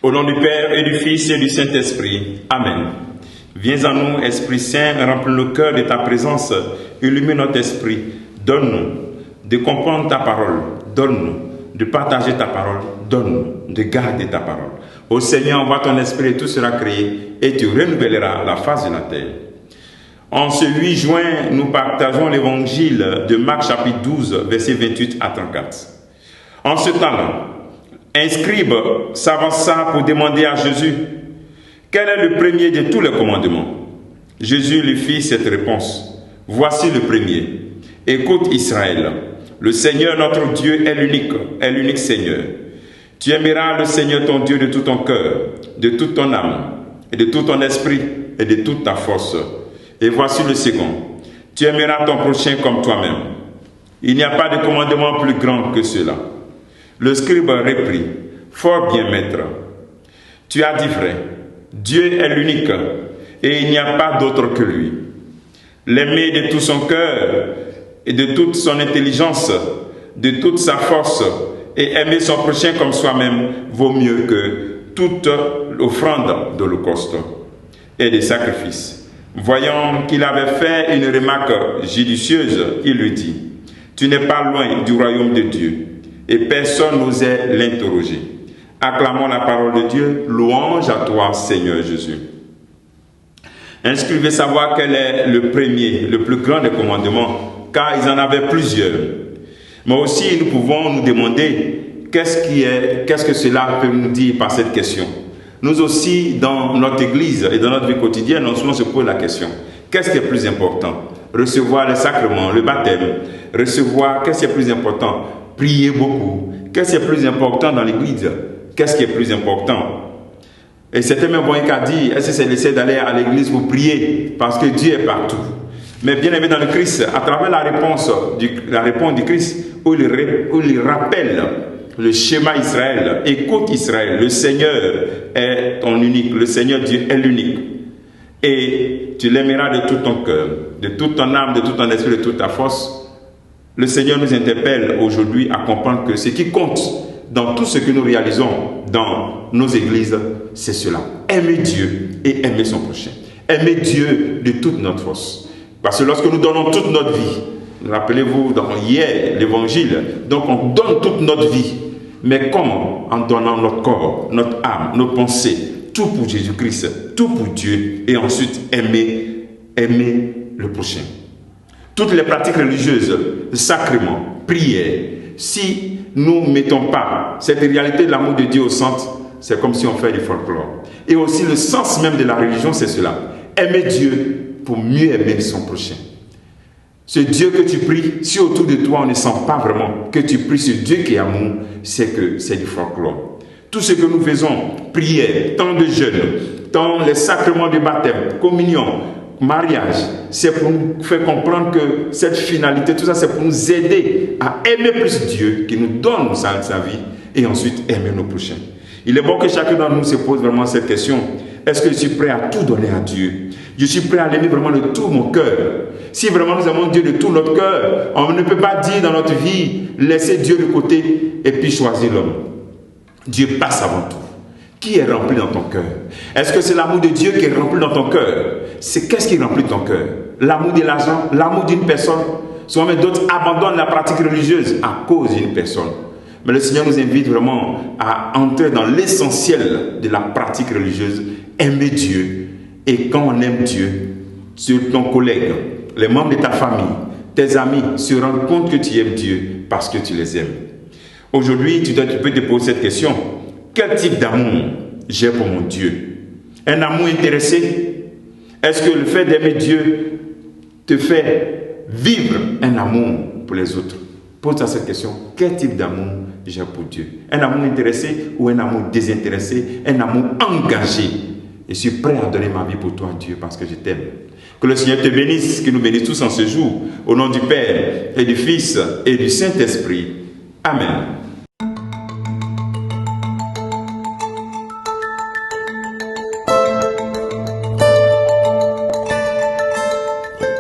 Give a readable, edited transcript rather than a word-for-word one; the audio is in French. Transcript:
Au nom du Père et du Fils et du Saint-Esprit. Amen. Viens à nous, Esprit Saint, remplis nos cœurs de ta présence, illumine notre esprit. Donne-nous de comprendre ta parole. Donne-nous de partager ta parole. Donne-nous de garder ta parole. Ô Seigneur, envoie ton esprit et tout sera créé et tu renouvelleras la face de la terre. En ce 8 juin, nous partageons l'évangile de Marc chapitre 12, versets 28 à 34. En ce temps-là, un scribe s'avança pour demander à Jésus quel est le premier de tous les commandements. Jésus lui fit cette réponse. Voici le premier. Écoute Israël, le Seigneur notre Dieu est l'unique Seigneur. Tu aimeras le Seigneur ton Dieu de tout ton cœur, de toute ton âme, et de tout ton esprit, et de toute ta force. Et voici le second. Tu aimeras ton prochain comme toi-même. Il n'y a pas de commandement plus grand que cela. Le scribe reprit, fort bien maître, tu as dit vrai, Dieu est l'unique et il n'y a pas d'autre que lui. L'aimer de tout son cœur et de toute son intelligence, de toute sa force et aimer son prochain comme soi-même vaut mieux que toute offrande d'holocauste et de sacrifice. Voyant qu'il avait fait une remarque judicieuse, il lui dit, tu n'es pas loin du royaume de Dieu. Et personne n'osait l'interroger. Acclamons la parole de Dieu, louange à toi, Seigneur Jésus. Ainsi, veut savoir quel est le premier, le plus grand des commandements, car ils en avaient plusieurs. Mais aussi, nous pouvons nous demander qu'est-ce que cela peut nous dire par cette question. Nous aussi, dans notre église et dans notre vie quotidienne, on se pose la question. Qu'est-ce qui est plus important? Recevoir le sacrement, le baptême, recevoir, qu'est-ce qui est plus important? Prier beaucoup. Qu'est-ce qui est plus important dans l'église? Qu'est-ce qui est plus important? Et certains même vont dire, est-ce que c'est l'essai d'aller à l'église pour prier? Parce que Dieu est partout. Mais bien aimé dans le Christ, à travers la réponse du Christ, où il rappelle le schéma Israël, écoute Israël, le Seigneur est ton unique, le Seigneur Dieu est l'unique. Et tu l'aimeras de tout ton cœur, de toute ton âme, de tout ton esprit, de toute ta force. Le Seigneur nous interpelle aujourd'hui à comprendre que ce qui compte dans tout ce que nous réalisons dans nos églises, c'est cela. Aimer Dieu et aimer son prochain. Aimer Dieu de toute notre force. Parce que lorsque nous donnons toute notre vie, rappelez-vous dans hier l'évangile, donc on donne toute notre vie. Mais comment? En donnant notre corps, notre âme, nos pensées, tout pour Jésus-Christ, tout pour Dieu, et ensuite aimer le prochain. Toutes les pratiques religieuses, sacrements, prières, si nous ne mettons pas cette réalité de l'amour de Dieu au centre, c'est comme si on fait du folklore. Et aussi le sens même de la religion, c'est cela. Aimer Dieu pour mieux aimer son prochain. Ce Dieu que tu pries, si autour de toi on ne sent pas vraiment que tu pries ce Dieu qui est amour, c'est que c'est du folklore. Tout ce que nous faisons, prière, temps de jeûne, tant les sacrements de baptême, communion, mariage, c'est pour nous faire comprendre que cette finalité, tout ça, c'est pour nous aider à aimer plus Dieu qui nous donne sa vie et ensuite aimer nos prochains. Il est bon que chacun d'entre nous se pose vraiment cette question. Est-ce que je suis prêt à tout donner à Dieu? Je suis prêt à l'aimer vraiment de tout mon cœur. Si vraiment nous aimons Dieu de tout notre cœur, on ne peut pas dire dans notre vie, laisser Dieu de côté et puis choisir l'homme. Dieu passe avant tout. Qui est rempli dans ton cœur? Est-ce que c'est l'amour de Dieu qui est rempli dans ton cœur? C'est qu'est-ce qui remplit ton cœur? L'amour de l'argent, l'amour d'une personne. Souvent d'autres abandonnent la pratique religieuse à cause d'une personne. Mais le Seigneur nous invite vraiment à entrer dans l'essentiel de la pratique religieuse, aimer Dieu. Et quand on aime Dieu, sur ton collègue, les membres de ta famille, tes amis se rendent compte que tu aimes Dieu parce que tu les aimes. Aujourd'hui, tu peux te poser cette question. Quel type d'amour j'ai pour mon Dieu? Un amour intéressé? Est-ce que le fait d'aimer Dieu te fait vivre un amour pour les autres? Pose-toi cette question. Quel type d'amour j'ai pour Dieu? Un amour intéressé ou un amour désintéressé? Un amour engagé? Je suis prêt à donner ma vie pour toi, Dieu, parce que je t'aime. Que le Seigneur te bénisse, qu'il nous bénisse tous en ce jour. Au nom du Père et du Fils et du Saint-Esprit. Amen.